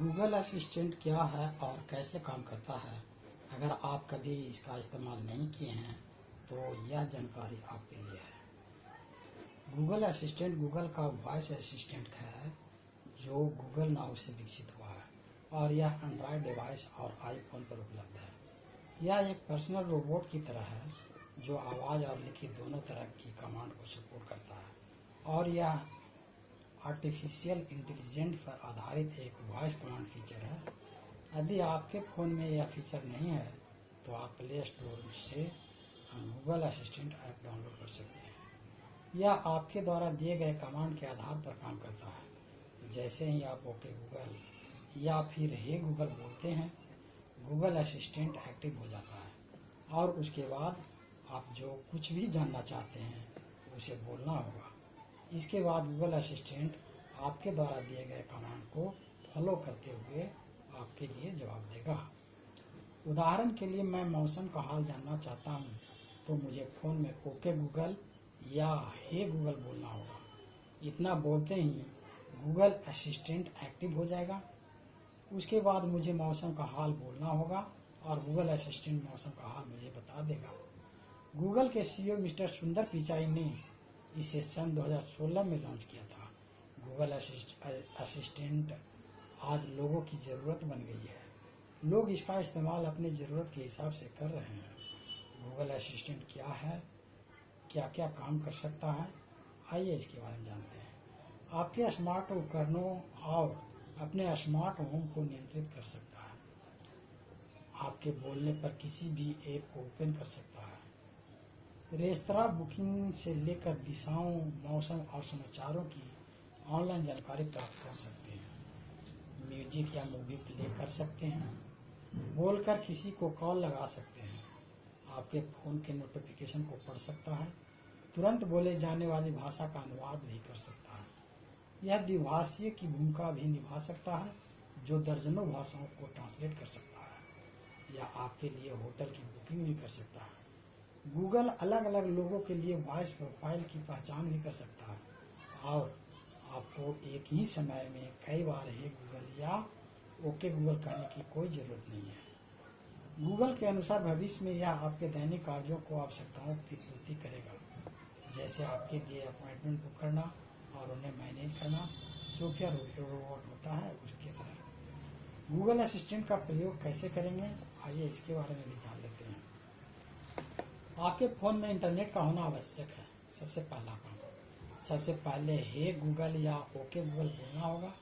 Google assistant क्या है और कैसे काम करता है? अगर आप कभी इसका इस्तेमाल नहीं किए हैं तो यह जानकारी आपके लिए है। गूगल असिस्टेंट गूगल का वॉइस असिस्टेंट है जो गूगल नाउ से विकसित हुआ है और यह एंड्रॉयड डिवाइस और आईफोन पर उपलब्ध है। यह एक पर्सनल रोबोट की तरह है जो आवाज़ और लिखित दोनों तरह की कमांड को सपोर्ट करता है और यह आर्टिफिशियल इंटेलिजेंस पर आधारित एक वॉइस कमांड फीचर है। यदि आपके फ़ोन में यह फीचर नहीं है तो आप प्ले स्टोर से गूगल असिस्टेंट ऐप डाउनलोड कर सकते हैं। यह आपके द्वारा दिए गए कमांड के आधार पर काम करता है। जैसे ही आप ओके गूगल या फिर हे गूगल बोलते हैं, गूगल असिस्टेंट एक्टिव हो जाता है और उसके बाद आप जो कुछ भी जानना चाहते हैं उसे बोलना होगा। इसके बाद गूगल असिस्टेंट आपके द्वारा दिए गए कमांड को फॉलो करते हुए आपके लिए जवाब देगा। उदाहरण के लिए मैं मौसम का हाल जानना चाहता हूँ तो मुझे फ़ोन में ओके गूगल या हे गूगल बोलना होगा। इतना बोलते ही गूगल असिस्टेंट एक्टिव हो जाएगा। उसके बाद मुझे मौसम का हाल बोलना होगा और गूगल असिस्टेंट मौसम का हाल मुझे बता देगा। गूगल के सीईओ मिस्टर सुंदर पिचाई ने इसे सन 2016 में लॉन्च किया था। गूगल असिस्टेंट आज लोगों की ज़रूरत बन गई है। लोग इसका इस्तेमाल अपनी ज़रूरत के हिसाब से कर रहे हैं। गूगल असिस्टेंट क्या है, क्या क्या काम कर सकता है, आइए इसके बारे में जानते हैं। आपके स्मार्ट उपकरणों और अपने स्मार्ट होम को नियंत्रित कर सकता है। आपके बोलने पर किसी भी ऐप को ओपन कर सकता है। रेस्तरां बुकिंग से लेकर दिशाओं, मौसम और समाचारों की ऑनलाइन जानकारी प्राप्त कर सकते हैं। म्यूजिक या मूवी प्ले कर सकते हैं। बोलकर किसी को कॉल लगा सकते हैं। आपके फ़ोन के नोटिफिकेशन को पढ़ सकता है। तुरंत बोले जाने वाली भाषा का अनुवाद भी कर सकता है। यह द्विभाषीय की भूमिका भी निभा सकता है जो दर्जनों भाषाओं को ट्रांसलेट कर सकता है। या आपके लिए होटल की बुकिंग भी कर सकता है। गूगल अलग अलग लोगों के लिए वॉइस प्रोफाइल की पहचान भी कर सकता है और आपको एक ही समय में कई बार हे गूगल या ओके गूगल कहने की कोई ज़रूरत नहीं है। गूगल के अनुसार भविष्य में यह आपके दैनिक कार्यों को आवश्यकताओं की पूर्ति करेगा, जैसे आपके लिए अपॉइंटमेंट बुक करना और उन्हें मैनेज करना सोफिया रोबोट होता है उसकी तरह। गूगल असिस्टेंट का प्रयोग कैसे करेंगे, आइए इसके बारे में भी जान लेते हैं। आपके फ़ोन में इंटरनेट का होना आवश्यक है। सबसे पहला काम, सबसे पहले हे गूगल या ओके गूगल बोलना होगा।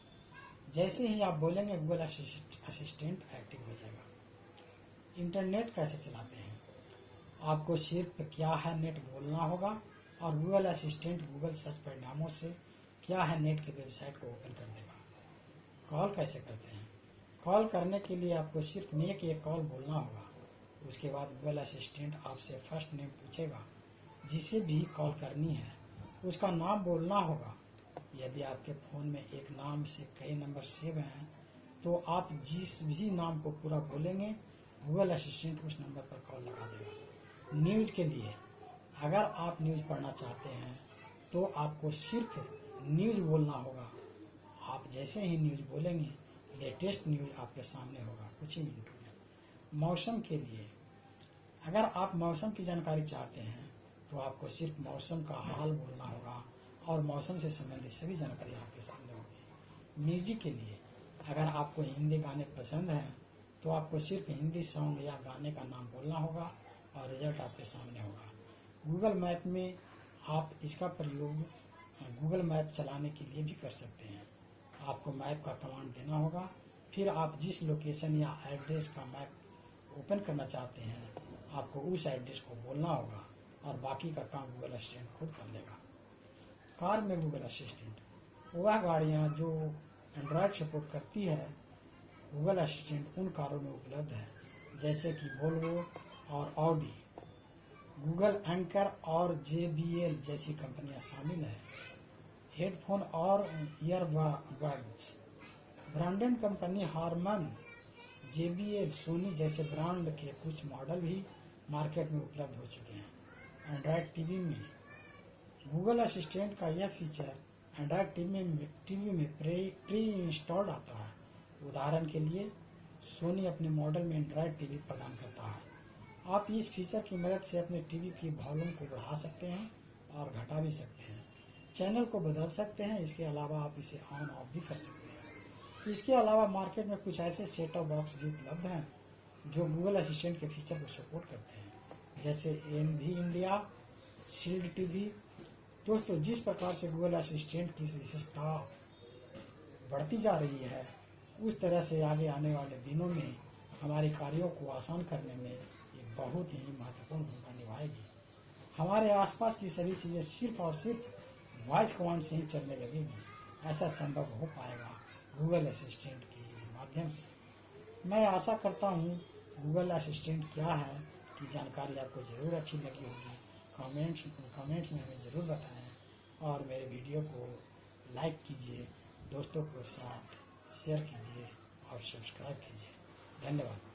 जैसे ही आप बोलेंगे गूगल असिस्टेंट एक्टिव हो जाएगा। इंटरनेट कैसे चलाते हैं? आपको सिर्फ क्या है नेट बोलना होगा और गूगल असिस्टेंट गूगल सर्च परिणामों से क्या है नेट के वेबसाइट को ओपन कर देगा। कॉल कैसे करते हैं? कॉल करने के लिए आपको सिर्फ मेक ए कॉल बोलना होगा। उसके बाद गूगल असिस्टेंट आपसे फर्स्ट नेम पूछेगा। जिसे भी कॉल करनी है उसका नाम बोलना होगा। यदि आपके फ़ोन में एक नाम से कई नंबर सेव हैं तो आप जिस भी नाम को पूरा बोलेंगे गूगल असिस्टेंट उस नंबर पर कॉल लगा देगा। न्यूज़ के लिए, अगर आप न्यूज़ पढ़ना चाहते हैं तो आपको सिर्फ न्यूज़ बोलना होगा। आप जैसे ही न्यूज़ बोलेंगे लेटेस्ट न्यूज़ आपके सामने होगा कुछ ही मिनटों में। मौसम के लिए, अगर आप मौसम की जानकारी चाहते हैं तो आपको सिर्फ मौसम का हाल बोलना होगा और मौसम से संबंधित सभी जानकारी आपके सामने होगी। म्यूजिक के लिए, अगर आपको हिंदी गाने पसंद हैं तो आपको सिर्फ हिंदी सॉन्ग या गाने का नाम बोलना होगा और रिजल्ट आपके सामने होगा। गूगल मैप में आप इसका प्रयोग गूगल मैप चलाने के लिए भी कर सकते हैं। आपको मैप का कमांड देना होगा, फिर आप जिस लोकेशन या एड्रेस का मैप ओपन करना चाहते हैं आपको उस एड्रेस को बोलना होगा और बाकी का काम गूगल असिस्टेंट खुद कर लेगा। कार में गूगल असिस्टेंट, वह गाड़ियाँ जो एंड्रॉयड सपोर्ट करती है गूगल असिस्टेंट उन कारों में उपलब्ध है जैसे कि वोल्वो और ऑडी। गूगल एंकर और JBL जैसी कंपनियां शामिल हैं। हेडफोन और earbuds, branded company Harman, JBL, Sony जैसे ब्रांड के कुछ मॉडल भी मार्केट में उपलब्ध हो चुके हैं। एंड्रॉयड टीवी में गूगल असिस्टेंट का यह फीचर एंड्रॉयड टीवी में प्री इंस्टॉल्ड आता है। उदाहरण के लिए सोनी अपने मॉडल में एंड्रॉयड टीवी प्रदान करता है। आप इस फीचर की मदद से अपने टीवी की वॉल्यूम को बढ़ा सकते हैं और घटा भी सकते हैं। चैनल को बदल सकते हैं। इसके अलावा आप इसे ऑन ऑफ भी कर सकते हैं। इसके अलावा मार्केट में कुछ ऐसे सेट टॉप बॉक्स भी उपलब्ध हैं जो गूगल असिस्टेंट के फीचर को सपोर्ट करते हैं, जैसे एनवी इंडिया, शील्ड टीवी। दोस्तों, जिस प्रकार से गूगल असिस्टेंट की विशेषता बढ़ती जा रही है, उस तरह से आगे आने वाले दिनों में हमारे कार्यों को आसान करने में ये बहुत ही महत्वपूर्ण भूमिका निभाएगी। हमारे आसपास की सभी चीजें सिर्फ और सिर्फ वॉइस कमांड से ही चलने लगेगी। ऐसा संभव हो पाएगा गूगल असिस्टेंट के माध्यम से। मैं आशा करता हूँ गूगल असिस्टेंट क्या है की जानकारी आपको जरूर अच्छी लगी होगी। कमेंट्स में हमें जरूर बताएं और मेरे वीडियो को लाइक कीजिए, दोस्तों के साथ शेयर कीजिए और सब्सक्राइब कीजिए। धन्यवाद।